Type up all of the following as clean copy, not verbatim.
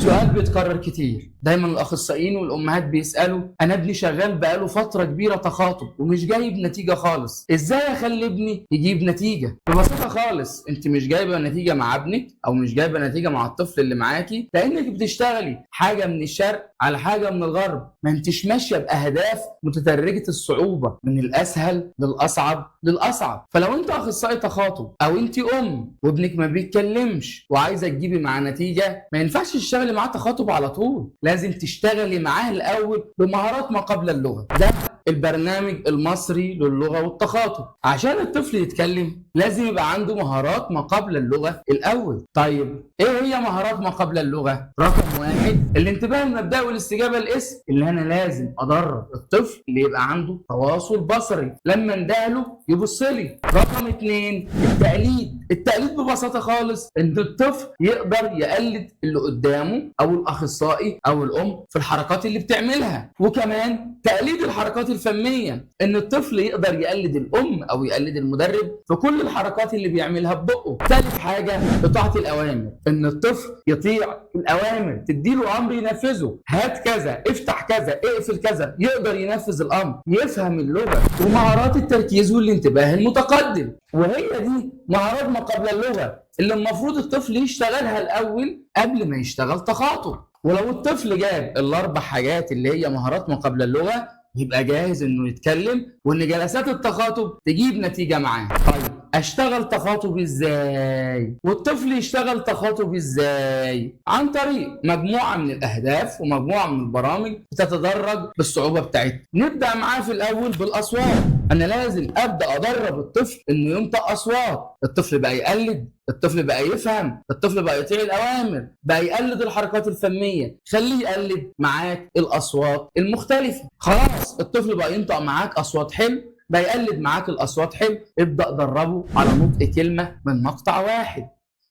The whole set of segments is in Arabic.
سؤال بيتكرر كتير دايما، الاخصائيين والامهات بيسالوا: انا ابني شغال بقاله فتره كبيره تخاطب ومش جايب نتيجه خالص، ازاي اخلي ابني يجيب نتيجه؟ ببساطه خالص، انت مش جايبه نتيجه مع ابنك او مش جايبه نتيجه مع الطفل اللي معاكي لانك بتشتغلي حاجه من الشرق على حاجه من الغرب، ما انتش ماشيه باهداف متدرجه الصعوبه من الاسهل للاصعب للاصعب. فلو انت اخصائي تخاطب او انت وابنك ما بيتكلمش وعايزه تجيبي معاه نتيجه، ما ينفعش تشتغلي معاه تخاطب على طول، لازم تشتغلي معاه الاول بمهارات ما قبل اللغه. ده البرنامج المصري للغه والتخاطب. عشان الطفل يتكلم لازم يبقى عنده مهارات ما قبل اللغه الاول. طيب ايه هي مهارات ما قبل اللغه؟ رقم 1 الانتباه المبدئي والاستجابه الاسم، اللي انا لازم ادرب الطفل اللي يبقى عنده تواصل بصري، لما اندهله يبص لي. رقم 2 التقليد ببساطه خالص ان الطفل يقدر يقلد اللي قدامه او الاخصائي او الام في الحركات اللي بتعملها، وكمان تقليد الحركات الفميه، ان الطفل يقدر يقلد الام او يقلد المدرب في كل الحركات اللي بيعملها ببقه. ثالث حاجه اطاعه الاوامر، ان الطفل يطيع الاوامر، تديله امر ينفذه، هات كذا، افتح كذا، اقفل كذا، يقدر ينفذ الامر، يفهم اللغه. ومهارات التركيز والانتباه المتقدم، وهي دي مهارات ما قبل اللغه اللي المفروض الطفل يشتغلها الاول قبل ما يشتغل تخاطب. ولو الطفل جاب الاربع حاجات اللي هي مهارات ما قبل اللغه يبقى جاهز انه يتكلم وان جلسات التخاطب تجيب نتيجه معاه. طيب اشتغل تخاطب ازاي؟ والطفل يشتغل تخاطب ازاي؟ عن طريق مجموعه من الاهداف ومجموعه من البرامج بتتدرج بالصعوبه بتاعتها. نبدا معاه في الاول بالاصوات. انا لازم ابدا ادرب الطفل انه ينطق اصوات. الطفل بقى يقلد، الطفل بقى يفهم، الطفل بقى يطيع الاوامر، بقى يقلد الحركات الفميه، خليه يقلد معاك الاصوات المختلفه. خلاص الطفل بقى ينطق معاك اصوات حلو، بقى يقلد معاك الاصوات حلو، ابدا دربه على نطق كلمه من مقطع واحد.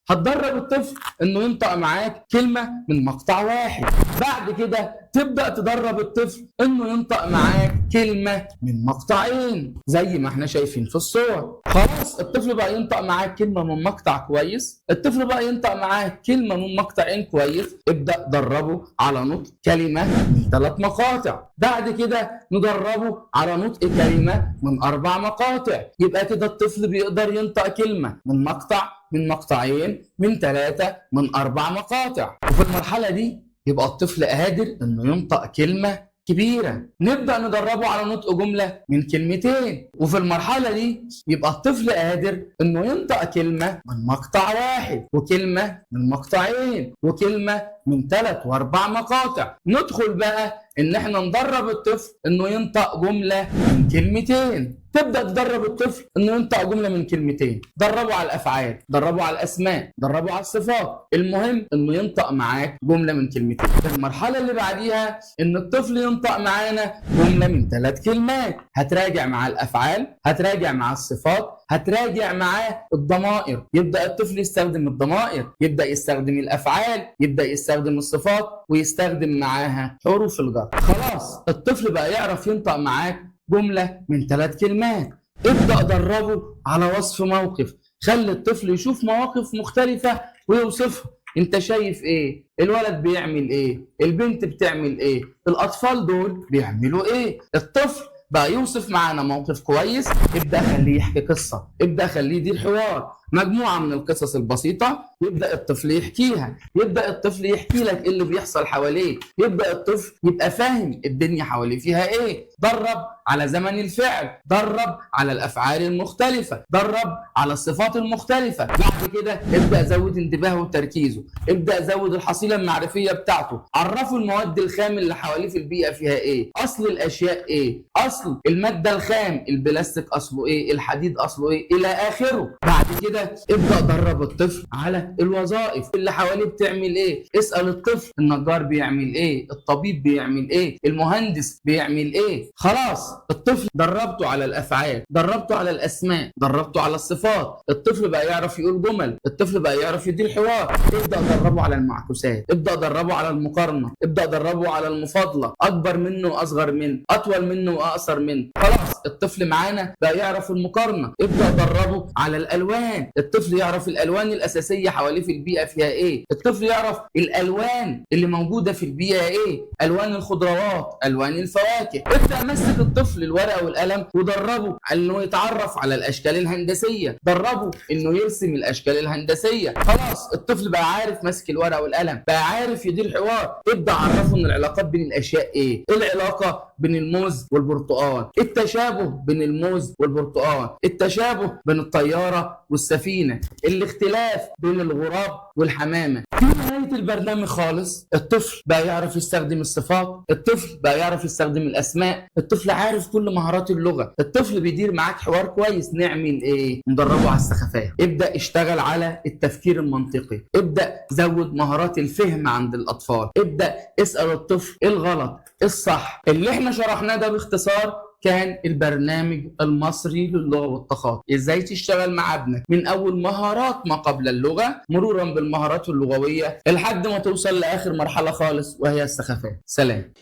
هتدرب الطفل انه ينطق معاك كلمه من مقطع واحد. بعد كده تبدا تدرب الطفل انه ينطق معاك كلمه من مقطعين زي ما احنا شايفين في الصور. خلاص الطفل بقى ينطق معاك كلمه من مقطع كويس، الطفل بقى ينطق معاك كلمه من مقطعين كويس، ابدا دربه على نطق كلمه من 3 مقاطع. بعد كده ندربه على نطق كلمه من 4 مقاطع. يبقى كده الطفل بيقدر ينطق كلمه من مقطع، من مقطعين، من 3، من 4 مقاطع. وفي المرحله دي يبقى الطفل قادر انه ينطق كلمه كبيره. نبدا ندربه على نطق جمله من 2 وفي المرحله دي يبقى الطفل قادر انه ينطق كلمه من مقطع واحد، وكلمه من مقطعين، وكلمه من 3 و4 مقاطع. ندخل بقى ان احنا ندرب الطفل انه ينطق جمله من 2. تبدا تدرب الطفل انه ينطق جمله من 2. دربه على الافعال، دربه على الاسماء، دربه على الصفات، المهم انه ينطق معاك جمله من 2. المرحله اللي بعديها ان الطفل ينطق معانا جمله من 3 كلمات. هتراجع مع الافعال، هتراجع مع الصفات، هتراجع معاه الضمائر. يبدا الطفل يستخدم الضمائر، يبدا يستخدم الافعال، يبدا يستخدم الصفات، ويستخدم معاها حروف الجر. خلاص الطفل بقى يعرف ينطق معاك جمله من 3 كلمات. ابدا دربه على وصف موقف، خلي الطفل يشوف مواقف مختلفه ويوصفها. انت شايف ايه؟ الولد بيعمل ايه؟ البنت بتعمل ايه؟ الاطفال دول بيعملوا ايه؟ الطفل بقى يوصف معانا موقف كويس، ابدا خليه يحكي قصه، ابدا خليه يدير حوار، مجموعه من القصص البسيطه يبدا الطفل يحكيها، يبدا الطفل يحكي لك ايه اللي بيحصل حواليه، يبدا الطفل يبقى فاهم الدنيا حواليه فيها ايه. درب على زمن الفعل، درب على الافعال المختلفه، درب على الصفات المختلفه. بعد كده ابدا زود انتباهه وتركيزه، ابدا زود الحصيله المعرفيه بتاعته، عرفه المواد الخام اللي حواليه في البيئه فيها ايه، اصل الاشياء ايه، اصل الماده الخام، البلاستيك اصله ايه، الحديد اصله ايه، الى اخره. بعد كده ابدا درب الطفل على الوظائف اللي حواليه بتعمل ايه. اسال الطفل النجار بيعمل ايه، الطبيب بيعمل ايه، المهندس بيعمل ايه. خلاص الطفل دربته على الافعال، دربته على الاسماء، دربته على الصفات. الطفل بقى يعرف يقول جمل، الطفل بقى يعرف يدير حوار. ابدا دربه على المعكوسات، ابدا دربه على المقارنه، ابدا دربه على المفاضله، اكبر منه واصغر منه، اطول منه واقصر منه. خلاص الطفل معانا بقى يعرف المقارنه، ابدا دربه على الالوان، الطفل يعرف الالوان الاساسيه حواليه في البيئه فيها ايه، الطفل يعرف الالوان اللي موجوده في البيئه ايه، الوان الخضروات، الوان الفواكه. ابدا مسك الطفل الورقه والقلم ودربه على انه يتعرف على الاشكال الهندسيه، دربه انه يرسم الاشكال الهندسيه. خلاص الطفل بقى عارف ماسك الورقه والقلم، بقى عارف يدير حوار. ابدا عرفه ان العلاقات بين الاشياء ايه العلاقه بين الموز والبرتقال، التشابه بين الموز والبرتقال، التشابه بين الطياره والسفينه، الاختلاف بين الغراب والحمامه. في نهايه البرنامج خالص الطفل بقى يعرف يستخدم الصفات، الطفل بقى يعرف يستخدم الاسماء، الطفل عارف كل مهارات اللغه، الطفل بيدير معاك حوار كويس. نعمل ايه؟ ندربه على السخافات، ابدا اشتغل على التفكير المنطقي، ابدا زود مهارات الفهم عند الاطفال، ابدا اسال الطفل ايه الغلط ايه الصح. اللي احنا شرحناه ده باختصار كان البرنامج المصري للغة والتخاطب، ازاي تشتغل مع ابنك من اول مهارات ما قبل اللغة مرورا بالمهارات اللغوية لحد ما توصل لاخر مرحلة خالص وهي السخافات. سلام.